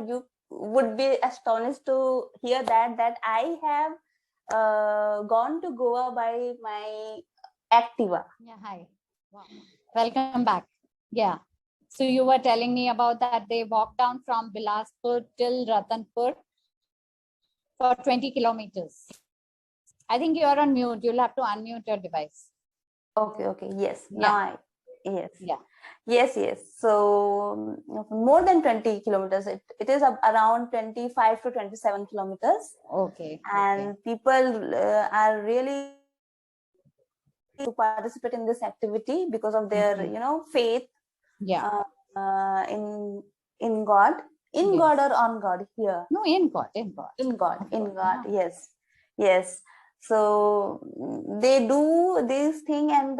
you would be astonished to hear that I have gone to Goa by my Activa. Yeah, hi. Wow. Welcome back. Yeah. So you were telling me about that they walked down from Bilaspur till Ratanpur for 20 kilometers. I think you're on mute. You'll have to unmute your device. Okay. Yes. Yeah. Yes. Yeah. Yes. So more than 20 kilometers. It is around 25 to 27 kilometers. Okay. And people are really to participate in this activity because of their, faith. Yeah. In God. In Yes. God or on God here? No, in God. In God. Yeah. Yes. So they do this thing, and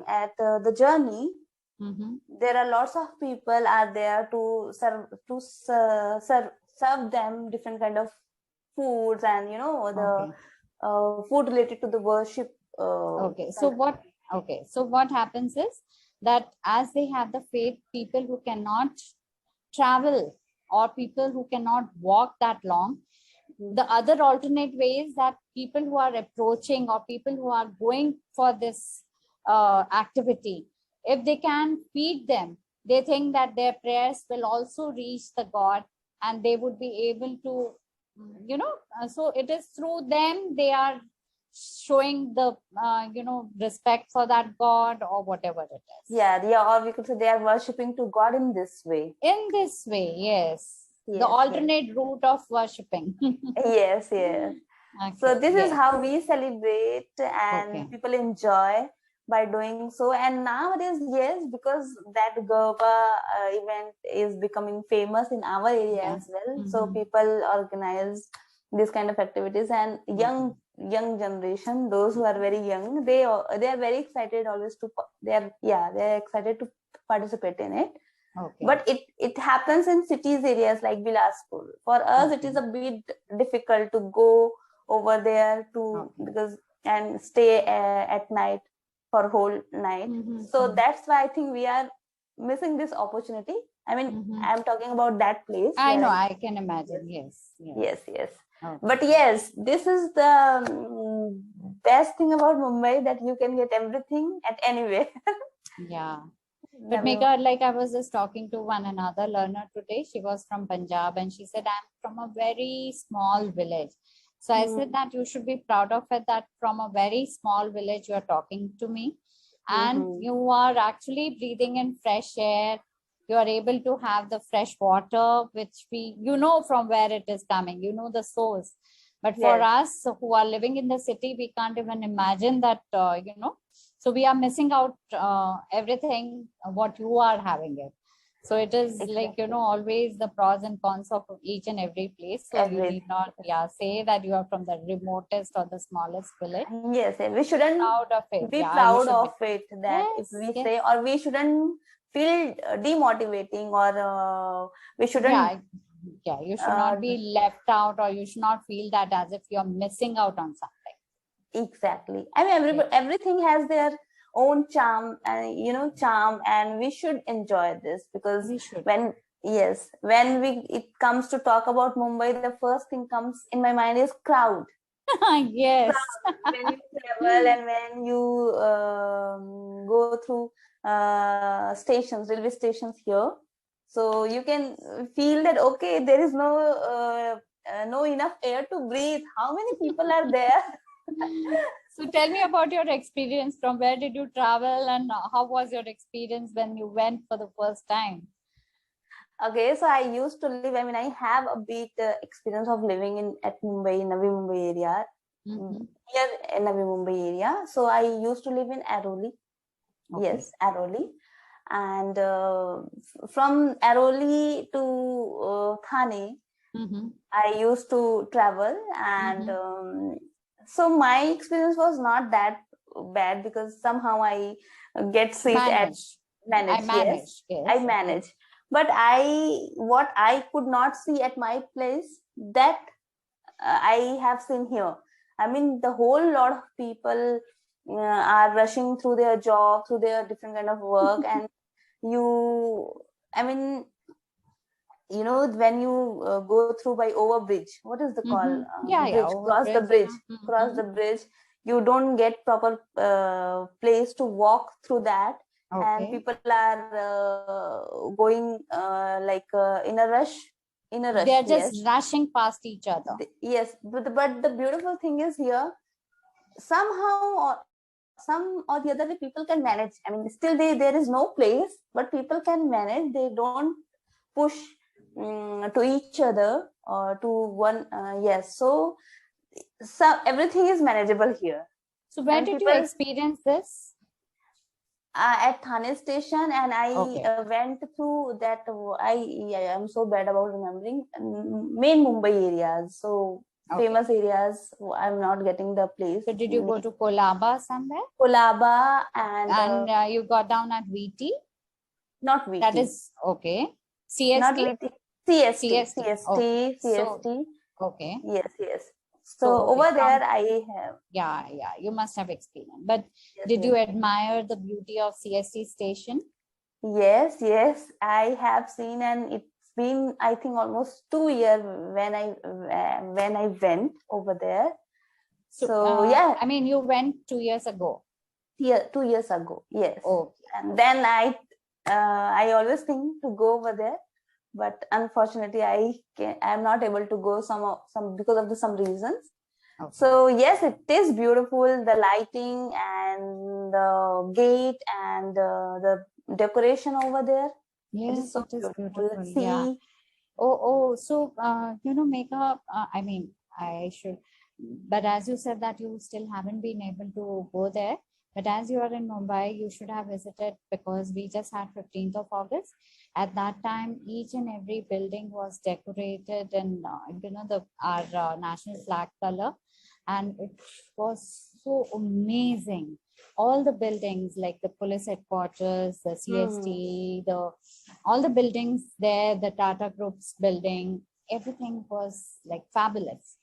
at the journey, there are lots of people are there to serve them different kind of foods, and the food related to the worship. Okay. So what happens is that as they have the faith, people who cannot travel or people who cannot walk that long, the other alternate way is that people who are approaching or people who are going for this activity, if they can feed them, they think that their prayers will also reach the God and they would be able to, so it is through them they are showing the, respect for that God or whatever it is. Yeah, or we could say they are worshipping to God in this way. In this way, yes. The alternate route of worshipping. Yes. Okay, So this is how we celebrate, and people enjoy by doing so. And nowadays, yes, because that Goa event is becoming famous in our area as well. So people organize this kind of activities, and young generation, those who are very young, they are very excited always to they're excited to participate in it. But it happens in cities areas like Bilaspur. For us, it is a bit difficult to go over there because and stay at night for whole night. So that's why I think we are missing this opportunity. I mean, I'm talking about that place. I know, I can imagine. Yes. But yes, this is the best thing about Mumbai, that you can get everything at anywhere. Yeah. But Megha, like I was just talking to another learner today. She was from Punjab and she said, I'm from a very small village. So I said that you should be proud of it, that from a very small village you are talking to me, and you are actually breathing in fresh air. You are able to have the fresh water, which from where it is coming, the source. But for us who are living in the city, we can't even imagine that, so we are missing out everything what you are having it. So it is always the pros and cons of each and every place. So you need not say that you are from the remotest or the smallest village. Yes, we shouldn't be proud of it. That if we say, or we shouldn't feel demotivating, or we shouldn't. You should not be left out, or you should not feel that as if you're missing out on something. Exactly. I mean, everything has their own charm, and we should enjoy this, because when it comes to talk about Mumbai, the first thing comes in my mind is crowd. Yes. Crowd. When you travel and when you go through railway stations here, so you can feel that there is no enough air to breathe. How many people are there? So tell me about your experience. From where did you travel, and how was your experience when you went for the first time? Okay, so I used to live, I have a bit experience of living at Mumbai, Navi Mumbai area. Here in Navi Mumbai area. So I used to live in Airoli. Yes, Airoli. And from Airoli to Thane, I used to travel, and so my experience was not that bad, because somehow I get seat I manage. But what I could not see at my place, that I have seen here. I mean, the whole lot of people are rushing through their job, through their different kind of work, and when you go through by overbridge, what is the call? Bridge, cross the bridge, cross the bridge. You don't get proper place to walk through that, and people are going in a rush. They're just rushing past each other. Yes, but the beautiful thing is here, somehow or some or the other way people can manage. I mean, still there is no place, but people can manage. They don't push to each other or to one. Yes, so everything is manageable here. So where did you experience this? At Thane station, and I went through that. I am so bad about remembering main Mumbai areas. So famous areas. I'm not getting the place. So did you go to Kolaba somewhere? Kolaba and you got down at VT? Not VT. That is okay. CST? Not VT. CST. So, okay. Yes. So over there I have. Yeah. You must have experience. But did you admire the beauty of CST station? Yes. I have seen, and it's been, I think, almost 2 years when I went over there. So yeah. I mean, you went 2 years ago. Yeah, 2 years ago. Yes. Okay. And then I always think to go over there, but unfortunately I am not able to go some because of some reasons. Okay. So yes, it is beautiful, the lighting and the gate and the decoration over there. Yes, it is beautiful. Yeah. So Megha, I mean, I should, but as you said that you still haven't been able to go there. But as you are in Mumbai, you should have visited, because we just had 15th of August. At that time, each and every building was decorated in, our national flag color. And it was so amazing. All the buildings, like the police headquarters, the CST, all the buildings there, the Tata Group's building, everything was like fabulous.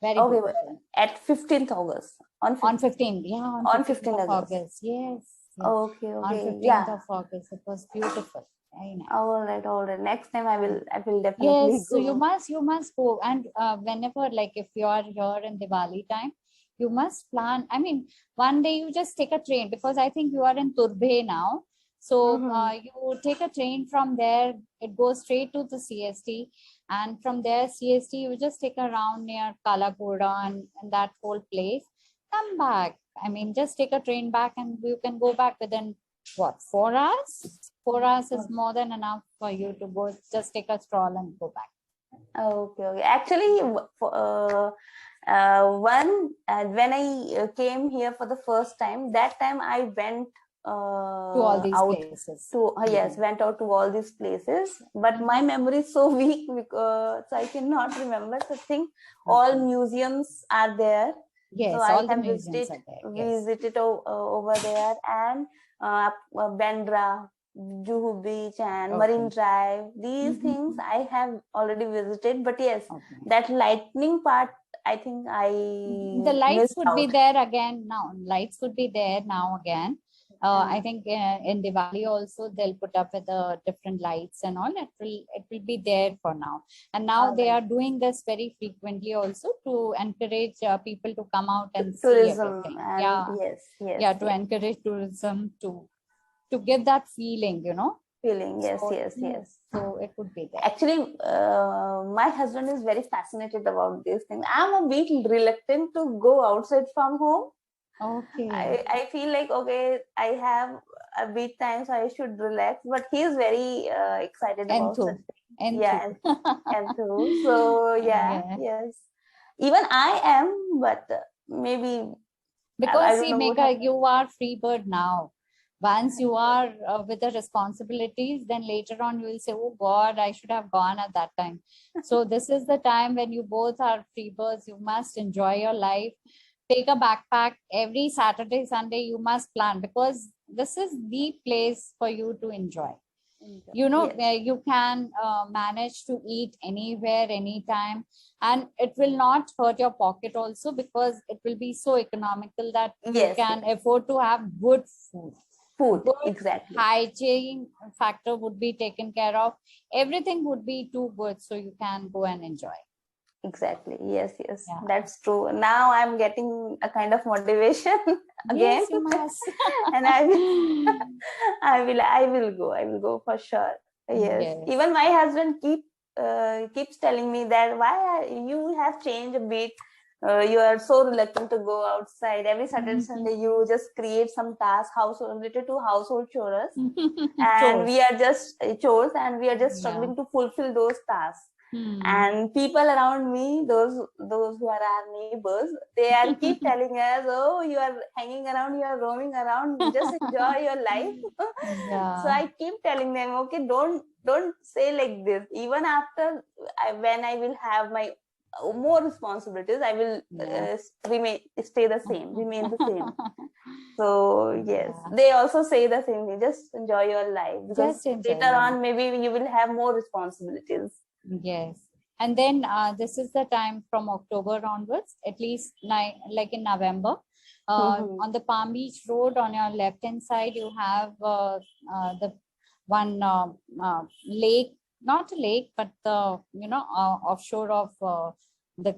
Very good. At 15th August. On 15th, yeah. On 15th of August. Yes. Okay. On 15th of August, it was beautiful. Very nice. All right. Next time I will definitely yes, go. So you must go. And whenever, like if you are here in Diwali time, you must plan. I mean, one day you just take a train, because I think you are in Turbhe now. So you take a train from there, it goes straight to the CST, and from there CST you just take a round near Kalakoda and that whole place, come back. I mean, just take a train back and you can go back within 4 hours? 4 hours is more than enough for you to go, just take a stroll and go back. Okay. Actually, when I came here for the first time, that time I went to all these places. Went out to all these places, but my memory is so weak because I cannot remember. So I think all museums are there. Yes, so all the museums are there. Visited over there, and Bandra, Juhu Beach and Marine Drive. These things I have already visited, but yes, that lightning part, I think the lights would be there again now. Lights would be there now again. I think in Diwali also they'll put up with the different lights and all. It will be there for now. And now they are doing this very frequently also to encourage people to come out and tourism. See everything. Yes. To encourage tourism to give that feeling, Yes. So it would be there. Actually, my husband is very fascinated about these things. I'm a bit reluctant to go outside from home. Okay. I feel like, I have a bit time, so I should relax. But he's very excited about such things. And too. So yes. Even I am, but maybe because see, Megha, you are free bird now. Once you are with the responsibilities, then later on you will say, oh God, I should have gone at that time. So this is the time when you both are free birds. You must enjoy your life. Take a backpack every Saturday, Sunday. You must plan, because this is the place for you to enjoy. You can manage to eat anywhere, anytime, and it will not hurt your pocket also, because it will be so economical that you can afford to have good food. Food, good exactly. hygiene factor would be taken care of. Everything would be too good, so you can go and enjoy. Exactly. Yes, yes, Yeah. that's true. Now I'm getting a kind of motivation again. Yes, you must. And I will go for sure. Yes. Even my husband keeps telling me that you have changed a bit. You are so reluctant to go outside. Every Saturday, Sunday, you just create some task related to household chores, and we are just chores, and we are just struggling to fulfill those tasks. And people around me, those who are our neighbors, they are keep telling us, "Oh, you are hanging around, you are roaming around. Just enjoy your life." So I keep telling them, "Okay, don't say like this. Even after when I will have my more responsibilities, I will remain the same." So yes, they also say the same thing. Just enjoy your life, because later on maybe you will have more responsibilities. Yes. And then this is the time from October onwards, at least like in November. On the Palm Beach Road, on your left hand side, you have the one lake, not a lake, but the offshore of the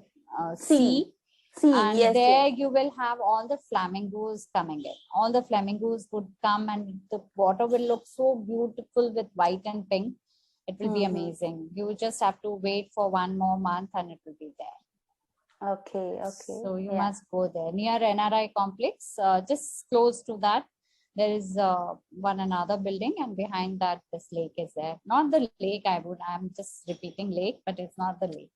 sea. And there you will have all the flamingos coming in. All the flamingos would come, and the water will look so beautiful with white and pink. It will be amazing. You just have to wait for 1 more month and it will be there. Okay. So you must go there near NRI complex, just close to that. There is another building, and behind that this lake is there. Not the lake, I'm just repeating lake, but it's not the lake.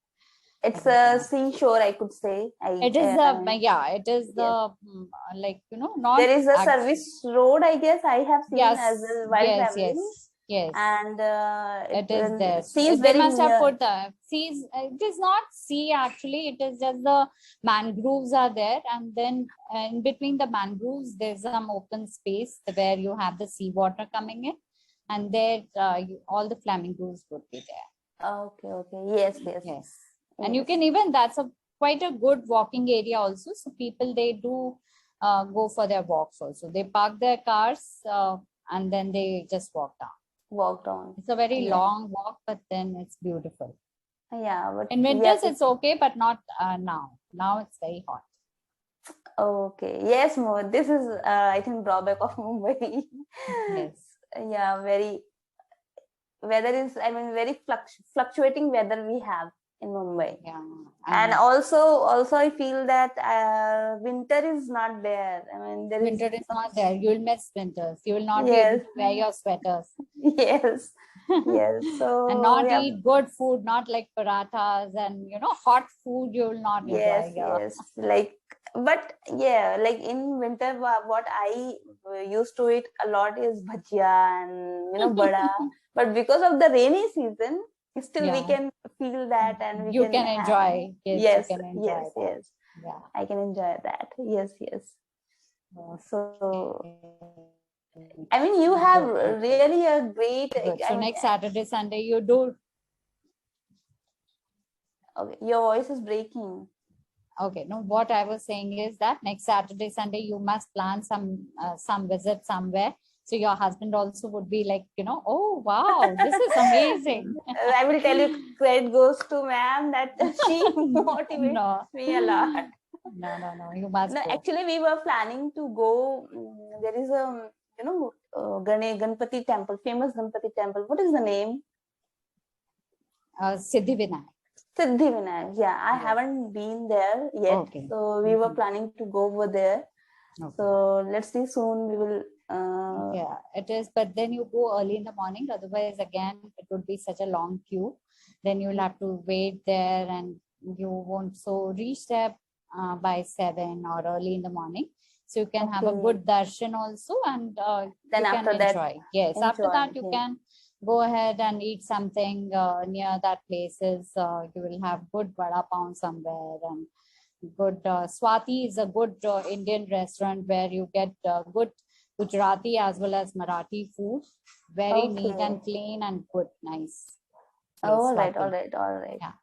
It's a seashore, I could say. It is it is the not. There is a service road, I guess. I have seen as well while traveling. Yes. And it is there. Sea is they very must near. Have put the seas. It is not sea actually. It is just the mangroves are there, and then in between the mangroves there's some open space where you have the seawater coming in, and there all the flamingos would be there. Okay. Yes. And you can even, that's quite a good walking area also. So people, they do go for their walks also. They park their cars and then they just walk down. It's a very long walk, but then it's beautiful. Yeah, but in winters it's okay, but not now. Now it's very hot. Okay. Yes, this is I think drawback of Mumbai. Yes. Yeah, very fluctuating weather we have in Mumbai. Yeah. And also I feel that winter is not there. Winter is not there. You will miss winters. You will not be able to wear your sweaters. Yes. So and not eat good food, not like parathas and hot food. You will not enjoy. Yes. But in winter, what I used to eat a lot is bhajia and bada. But because of the rainy season, still we can feel that, and you can enjoy. Yes. Yeah, I can enjoy that. Yes. So you have really a great. So next Saturday, Sunday, you do. Okay, your voice is breaking. Okay, no, what I was saying is that next Saturday, Sunday, you must plan some visit somewhere. So your husband also would be like, oh, wow, this is amazing. I will tell you, credit goes to ma'am that she motivates me a lot. No, you must go. Actually, we were planning to go. There is a, Ganpati temple, famous Ganpati temple. What is the name? Siddhivinayak. Siddhivinayak. Yeah, I haven't been there yet. Okay. So we were planning to go over there. Okay. So let's see, soon we will. Yeah, it is. But then you go early in the morning. Otherwise, again, it would be such a long queue. Then you'll have to wait there, and you won't. So reach there by 7 or early in the morning. So you can have a good darshan also, and then you after can that, enjoy. Yes, after that you can go ahead and eat something near that places. You will have good vada pav somewhere, and good Swati is a good Indian restaurant where you get good Gujarati as well as Marathi food. Very neat and clean and good, nice. All right. Yeah.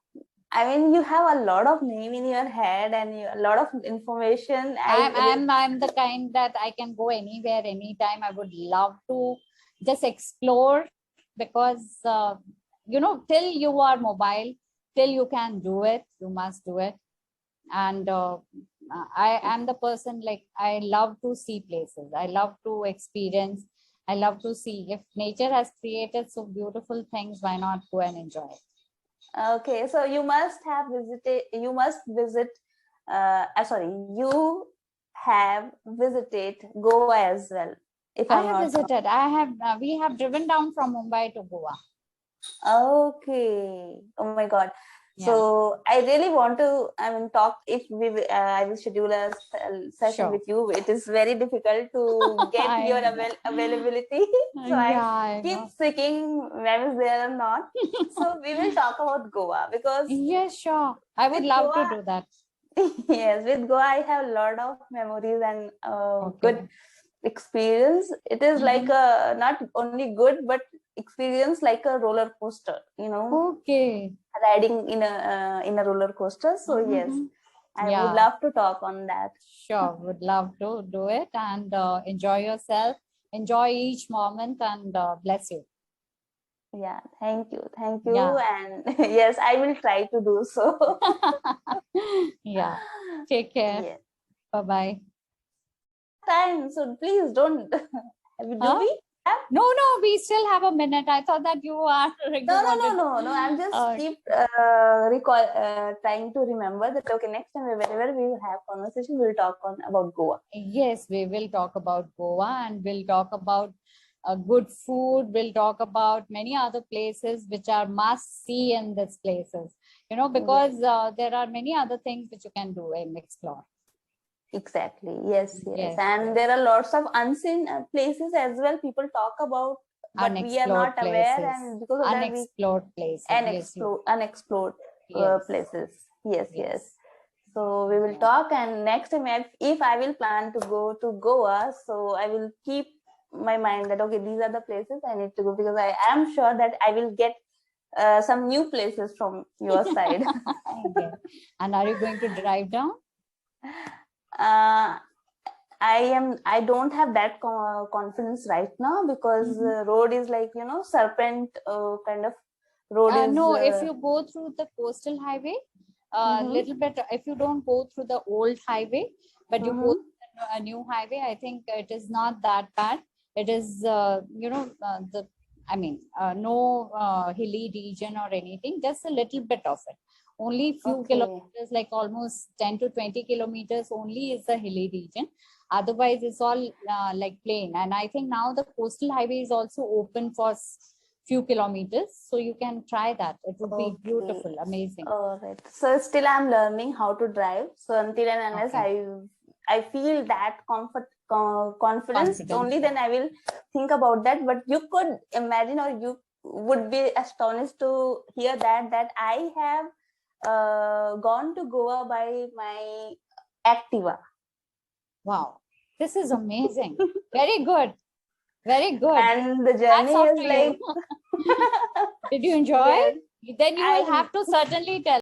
I mean, you have a lot of name in your head and a lot of information. I'm the kind that I can go anywhere, anytime. I would love to just explore, because till you are mobile, till you can do it, you must do it. And I am the person, like, I love to see places. I love to experience. I love to see. If nature has created so beautiful things, why not go and enjoy it? Okay, so you must have visited. You must visit. Sorry, you have visited Goa as well. If I have visited, I have. We have driven down from Mumbai to Goa. Okay. Oh my God. Yeah. So I really want to, talk. If I will schedule a session with you. It is very difficult to get your availability. So I keep seeking when is there or not. So we will talk about Goa, because yes, sure. I would love to do that. Yes, with Goa I have a lot of memories and good experience. It is like a not only good but experience like a roller coaster, Okay. Riding in a roller coaster. So yes, I would love to talk on that. Sure, would love to do it, and enjoy yourself, enjoy each moment, and bless you. Yeah, thank you, and yes, I will try to do so. Yeah, take care. Yeah. Bye bye. Time, so please don't. Do we? No, we still have a minute. I thought that you are. No. I'm just keep trying to remember that. Okay, next time whenever we will have conversation, we'll talk about Goa. Yes, we will talk about Goa, and we'll talk about good food. We'll talk about many other places which are must see in these places. Because there are many other things which you can do and explore. Exactly. Yes. And there are lots of unseen places as well. People talk about, but we are not aware, and because of unexplored places. Unexplored places. Yes. So we will talk, and next time if I will plan to go to Goa, so I will keep my mind that okay, these are the places I need to go, because I am sure that I will get some new places from your side. And are you going to drive down? I don't have that confidence right now, because road is like, serpent kind of road is. No, if you go through the coastal highway, little bit, if you don't go through the old highway, but you go through a new highway, I think it is not that bad. It is, no hilly region or anything, just a little bit of it. Only few kilometers, like almost 10 to 20 kilometers only is the hilly region. Otherwise, it's all like plain. And I think now the coastal highway is also open for few kilometers, so you can try that. It would be beautiful, amazing. All right. So still I'm learning how to drive. So until and unless I feel that confidence, only then I will think about that. But you could imagine, or you would be astonished to hear that I have gone to Goa by my Activa. Wow, this is amazing. Very good. Very good. And the journey is like. Did you enjoy? Yes. Then you will have to certainly tell.